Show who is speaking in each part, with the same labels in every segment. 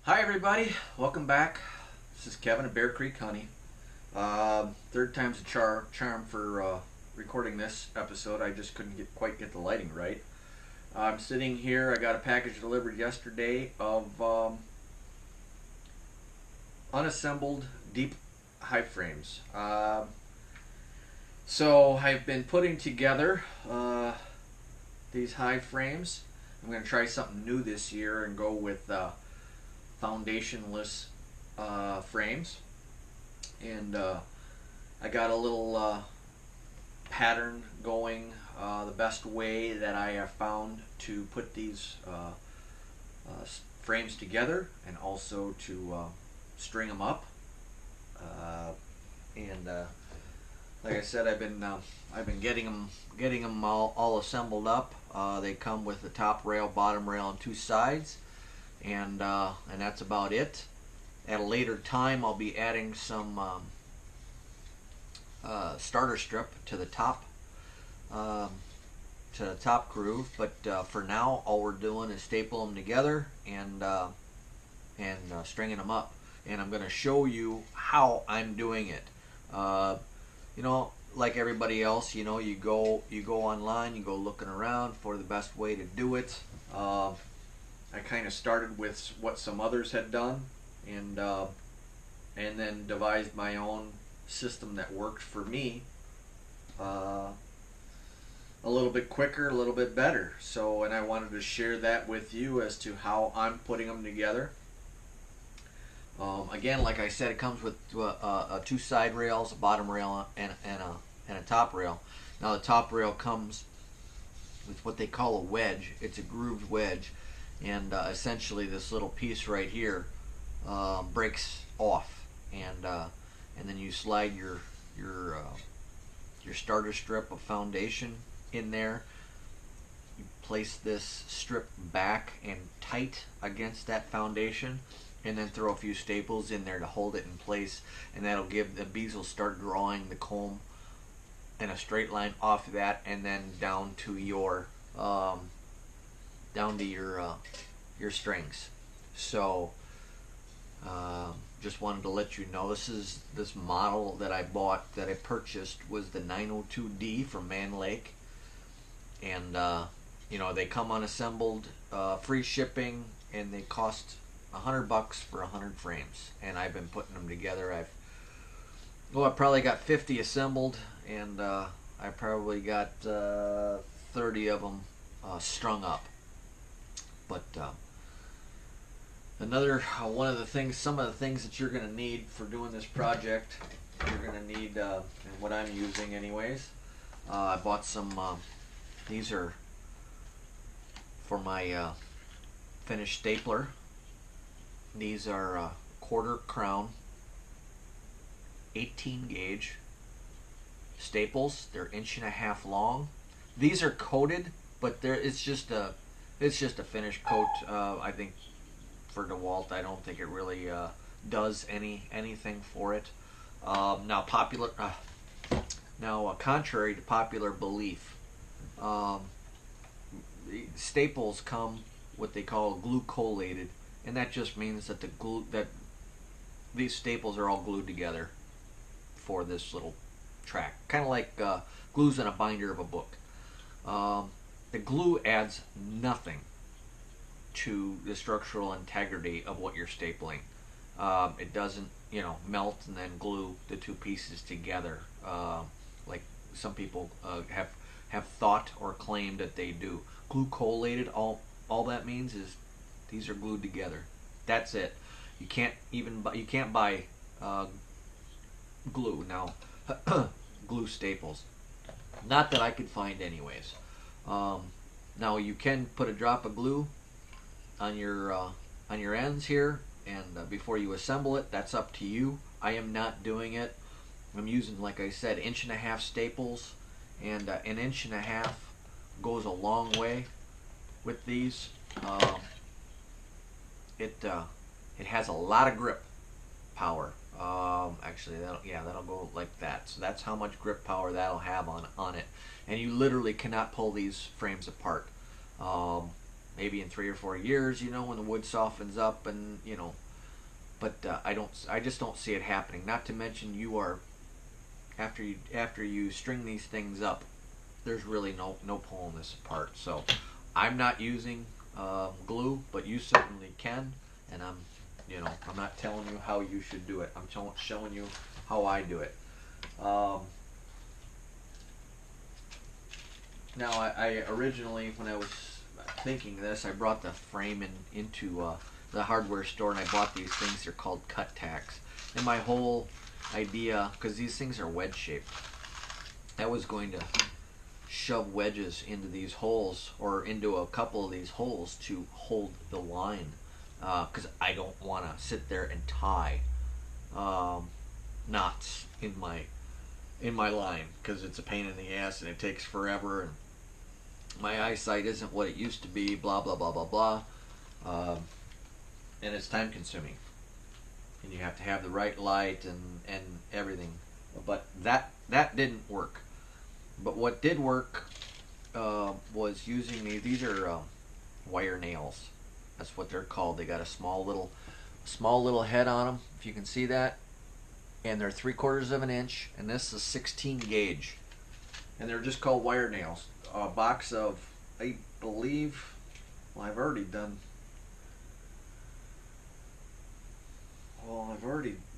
Speaker 1: Hi everybody, welcome back. This is Kevin at Bear Creek Honey. Third time's a charm for recording this episode. I just couldn't quite get the lighting right. I'm sitting here. I got a package delivered yesterday of unassembled deep hive frames. So I've been putting together these hive frames. I'm going to try something new this year and go with foundationless frames. And I got a little pattern going. The best way that I have found to put these frames together and also to string them up. And Like I said, I've been getting them all assembled up. They come with the top rail, bottom rail, and two sides, and that's about it. At a later time, I'll be adding some starter strip to the top groove. But for now, all we're doing is staple them together and stringing them up. And I'm going to show you how I'm doing it. Like everybody else, you go online, you go looking around for the best way to do it. I kind of started with what some others had done, and then devised my own system that worked for me. A little bit quicker, a little bit better. So, and I wanted to share that with you as to how I'm putting them together. Again, like I said, it comes with two side rails, a bottom rail, and a top rail. Now the top rail comes with what they call a wedge. It's a grooved wedge, and essentially this little piece right here breaks off, and then you slide your starter strip of foundation in there. You place this strip back and tight against that foundation, and then throw a few staples in there to hold it in place, and that'll give the bees will start drawing the comb in a straight line off of that, and then down to your strings. So just wanted to let you know, this model that I purchased was the 902D from Mann Lake, and they come unassembled, free shipping, and they cost $100 for 100 frames, and I've been putting them together. I probably got 50 assembled, and I probably got 30 of them strung up. But some of the things that you're going to need for doing this project, you're going to need, and what I'm using anyways. I bought some. These are for my finished stapler. These are quarter crown 18 gauge staples. They're 1.5 inches long. These are coated, but it's just a finish coat. I think for DeWalt, I don't think it really does anything for it. Contrary to popular belief, staples come what they call glue collated, and that just means that these staples are all glued together for this little track, kind of like glues in a binder of a book. The glue adds nothing to the structural integrity of what you're stapling. It doesn't, melt and then glue the two pieces together, like some people have thought or claimed that they do. Glue collated, all that means is these are glued together. That's it. You can't buy glue now. Glue staples. Not that I could find, anyways. Now you can put a drop of glue on your ends here, and before you assemble it, that's up to you. I am not doing it. I'm using, like I said, 1.5 inch staples, and 1.5 inches goes a long way with these. It has a lot of grip power. Actually, that'll go like that. So that's how much grip power that'll have on it. And you literally cannot pull these frames apart. maybe in 3 or 4 years, you know, when the wood softens up, and you know, but I just don't see it happening. Not to mention, you are, after you string these things up, there's really no pulling this apart. So I'm not using glue, but you certainly can, and I'm not telling you how you should do it. I'm showing you how I do it. Now, I originally, when I was thinking this, I brought the frame into the hardware store, and I bought these things. They're called cut tacks. And my whole idea, because these things are wedge shaped, I was going to shove wedges into these holes, or into a couple of these holes, to hold the line, because I don't want to sit there and tie knots in my line, because it's a pain in the ass and it takes forever, and my eyesight isn't what it used to be, blah blah blah blah blah, and it's time consuming, and you have to have the right light and everything. But that didn't work. But what did work was using these are wire nails. That's what they're called. They got a small little head on them, if you can see that, and they're 3/4 of an inch, and this is 16 gauge, and they're just called wire nails. A box of, I believe, well, I've already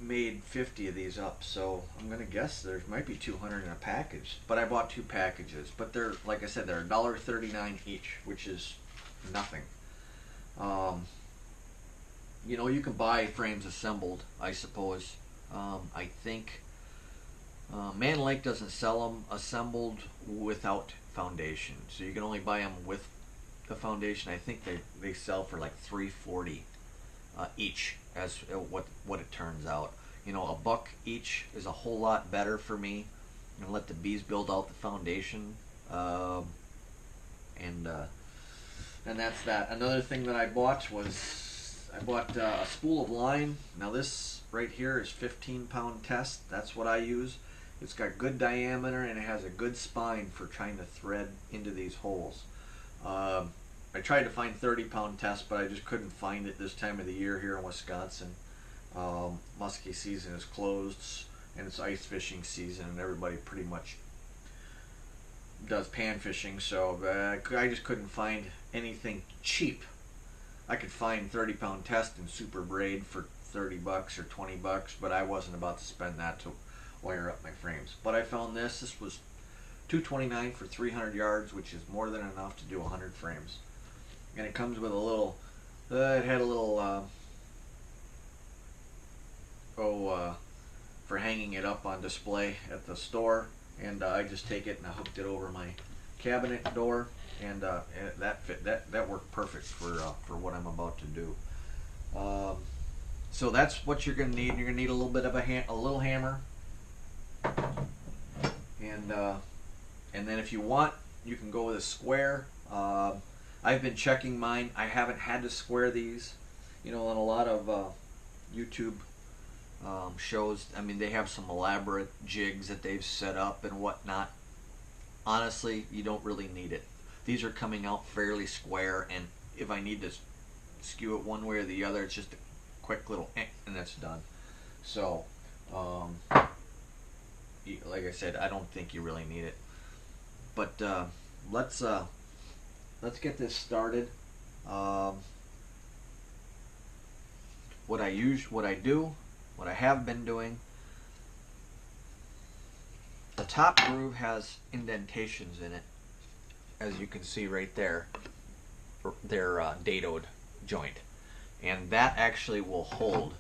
Speaker 1: made 50 of these up, so I'm gonna guess there might be 200 in a package. But I bought 2 packages. But they're, like I said, they're $1.39 each, which is nothing. You know, you can buy frames assembled, I suppose. I think Mann Lake doesn't sell them assembled without foundation, so you can only buy them with the foundation. I think they sell for like $3.40 each, as what it turns out. You know, $1 each is a whole lot better for me, and let the bees build out the foundation. And that's that. Another thing that I bought was a spool of line. Now this right here is 15-pound test. That's what I use. It's got good diameter, and it has a good spine for trying to thread into these holes. I tried to find 30-pound test, but I just couldn't find it this time of the year here in Wisconsin. Muskie season is closed, and it's ice fishing season, and everybody pretty much does pan fishing, so I just couldn't find anything cheap. I could find 30-pound test in super braid for $30 or $20, but I wasn't about to spend that to wire up my frames. But I found this. This was $2.29 for 300 yards, which is more than enough to do 100 frames. And it comes with a little, it had a little, for hanging it up on display at the store. And I just take it and I hooked it over my cabinet door, and that fit. That worked perfect for what I'm about to do. So that's what you're gonna need. You're gonna need a little bit of a little hammer, and then if you want, you can go with a square. I've been checking mine. I haven't had to square these. You know, on a lot of YouTube shows, I mean, they have some elaborate jigs that they've set up and whatnot. Honestly, you don't really need it. These are coming out fairly square, and if I need to skew it one way or the other, it's just a quick little and that's done. So, like I said, I don't think you really need it. But let's get this started. What I have been doing. The top groove has indentations in it, as you can see right there. They're dadoed joint, and that actually will hold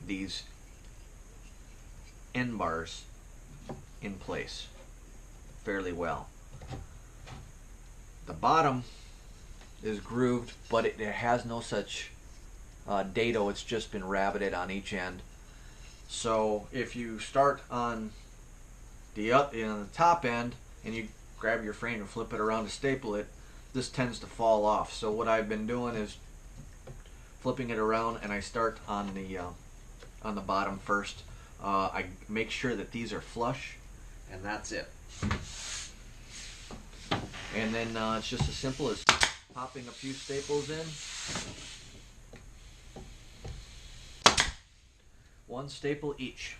Speaker 1: these end bars in place fairly well. The bottom is grooved, but it has no such dado. It's just been rabbited on each end. So if you start on the top end and you grab your frame and flip it around to staple it, this tends to fall off. So what I've been doing is flipping it around, and I start on the bottom first. I make sure that these are flush, and that's it. And then it's just as simple as Popping a few staples in. One staple each.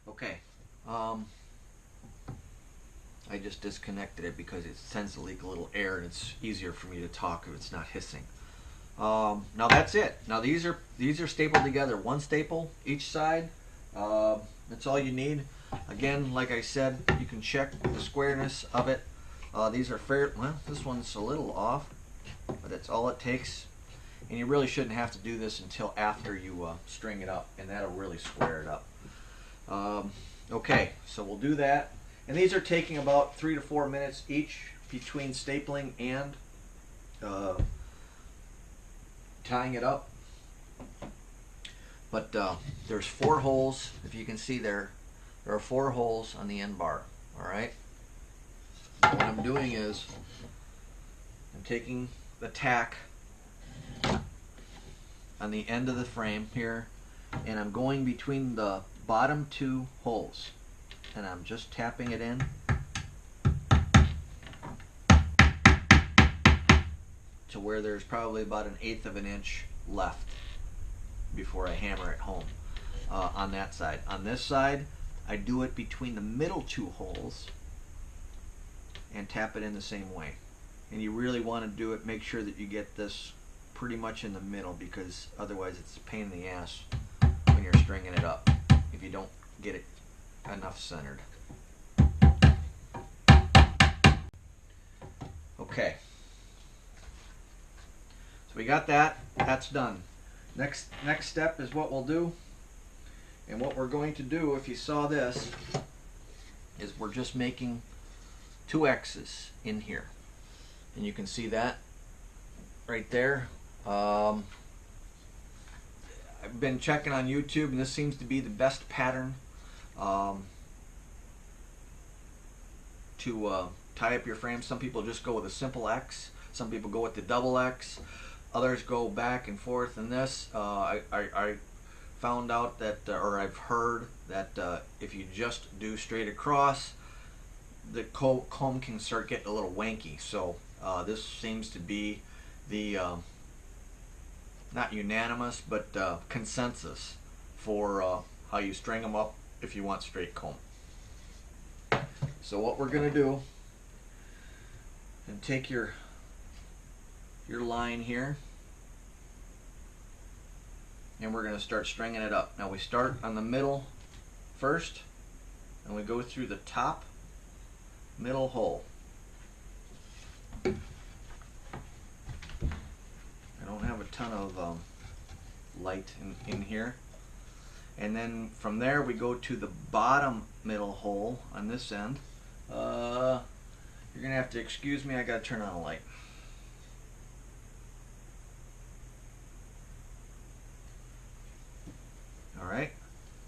Speaker 1: Okay. I just disconnected it because it tends to leak a little air, and it's easier for me to talk if it's not hissing. Now that's it. Now these are stapled together. One staple each side. That's all you need. Again, like I said, you can check the squareness of it. These are fair. Well, this one's a little off, but that's all it takes. And you really shouldn't have to do this until after you string it up, and that'll really square it up. Okay, so we'll do that. And these are taking about 3 to 4 minutes each between stapling and tying it up. But there's 4 holes. If you can see there are 4 holes on the end bar. All right. What I'm doing is I'm taking the tack on the end of the frame here, and I'm going between the bottom 2 holes, and I'm just tapping it in to where there's probably about 1/8 of an inch left before I hammer it home on that side. On this side, I do it between the middle 2 holes and tap it in the same way. And you really want to do it, make sure that you get this pretty much in the middle, because otherwise it's a pain in the ass when you're stringing it up if you don't get it enough centered. Okay, so we got that. That's done. Next step is what we'll do, and what we're going to do, if you saw this, is we're just making 2 X's in here, and you can see that right there. I've been checking on YouTube, and this seems to be the best pattern to tie up your frame. Some people just go with a simple X. Some people go with the double X. Others go back and forth in this. I found out that, or I've heard that if you just do straight across, the comb can start getting a little wanky. So this seems to be the not unanimous, but consensus for how you string them up if you want straight comb. So what we're going to do, and take your line here, and we're going to start stringing it up. Now we start on the middle first, and we go through the top middle hole. I don't have a ton of light in here. And then from there we go to the bottom middle hole on this end. You're gonna have to excuse me, I gotta turn on a light. Alright,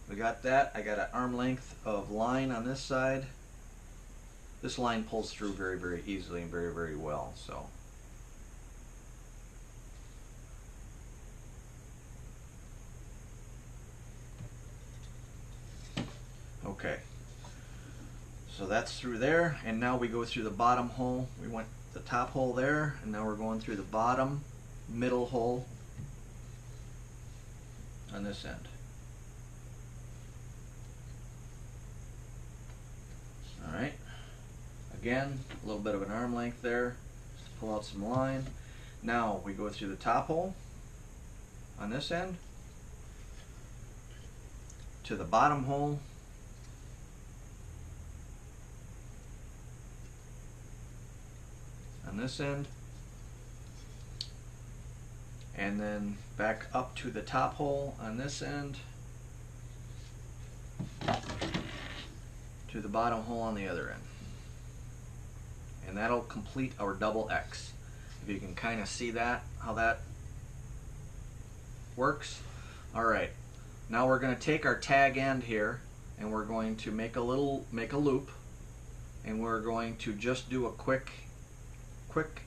Speaker 1: we got that. I got an arm length of line on this side. This line pulls through very, very easily and very, very well. So okay, so that's through there, and now we go through the bottom hole. We went the top hole there, and now we're going through the bottom middle hole on this end. Alright, again, a little bit of an arm length there, just pull out some line. Now we go through the top hole on this end to the bottom hole on this end, and then back up to the top hole on this end to the bottom hole on the other end, and that'll complete our double X. If you can kind of see that, how that works. Alright, now we're going to take our tag end here, and we're going to make a loop, and we're going to just do a quick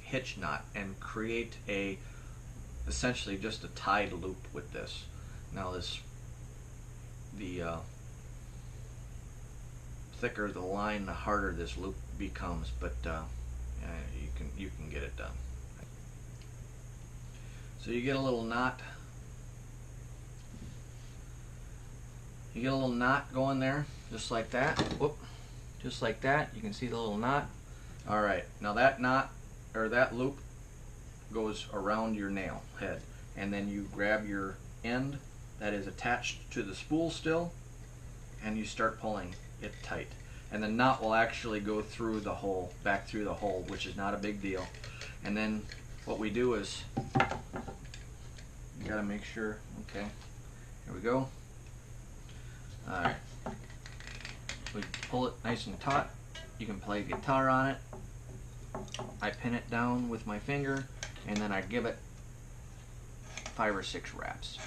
Speaker 1: hitch knot and create essentially just a tied loop with this. Now the thicker the line, the harder this loop becomes, but you can get it done. So you get a little knot. You get a little knot going there, just like that. Whoop, just like that. You can see the little knot. All right, now that knot, or that loop, goes around your nail head, and then you grab your end that is attached to the spool still, and you start pulling it tight. And the knot will actually go through the hole, back through the hole, which is not a big deal. And then what we do is, you gotta make sure, okay, here we go. Alright, we pull it nice and taut. You can play guitar on it. I pin it down with my finger, and then I give it 5 or 6 wraps.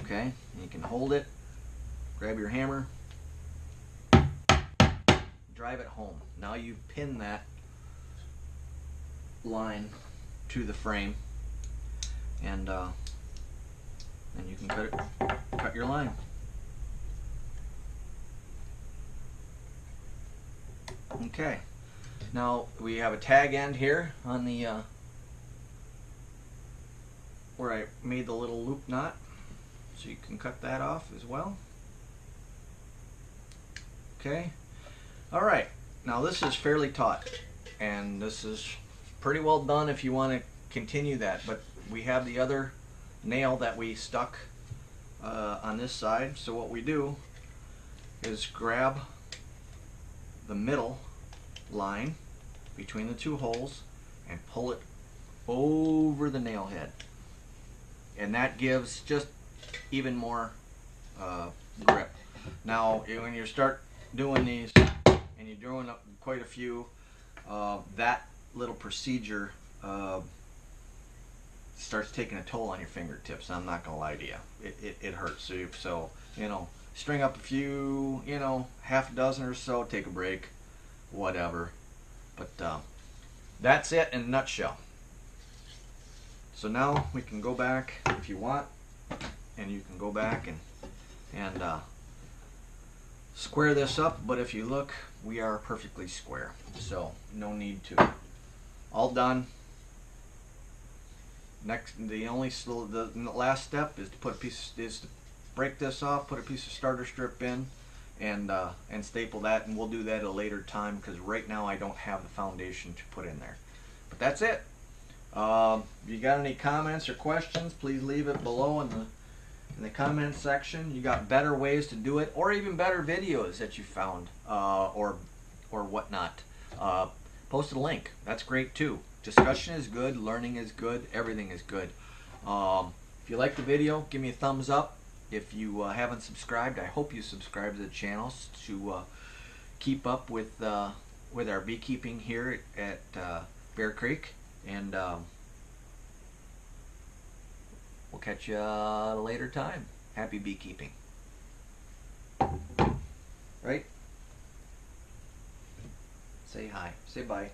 Speaker 1: Okay, you can hold it, grab your hammer, drive it home. Now you've pinned that line to the frame, and then you can cut your line. Okay, now we have a tag end here on the where I made the little loop knot, so you can cut that off as well. Okay, all right, now this is fairly taut, and this is pretty well done if you want to continue that, but we have the other nail that we stuck on this side. So what we do is grab the middle line between the 2 holes and pull it over the nail head, and that gives just even more grip. Now when you start doing these and you're doing quite a few, that little procedure starts taking a toll on your fingertips. I'm not gonna lie to you, it hurts. So you know, string up a few, you know, half a dozen or so, take a break, whatever. But that's it in a nutshell. So now we can go back if you want, and you can go back and square this up. But if you look, we are perfectly square, so no need to. All done. Next, the last step is to put to break this off, put a piece of starter strip in, and staple that, and we'll do that at a later time because right now I don't have the foundation to put in there. But that's it. If you got any comments or questions, please leave it below in the comments section. You got better ways to do it, or even better videos that you found, or whatnot. Post a link. That's great too. Discussion is good, learning is good, everything is good. If you like the video, give me a thumbs up. If you haven't subscribed, I hope you subscribe to the channel to keep up with our beekeeping here at Bear Creek. And we'll catch you at a later time. Happy beekeeping. Right? Say hi. Say bye.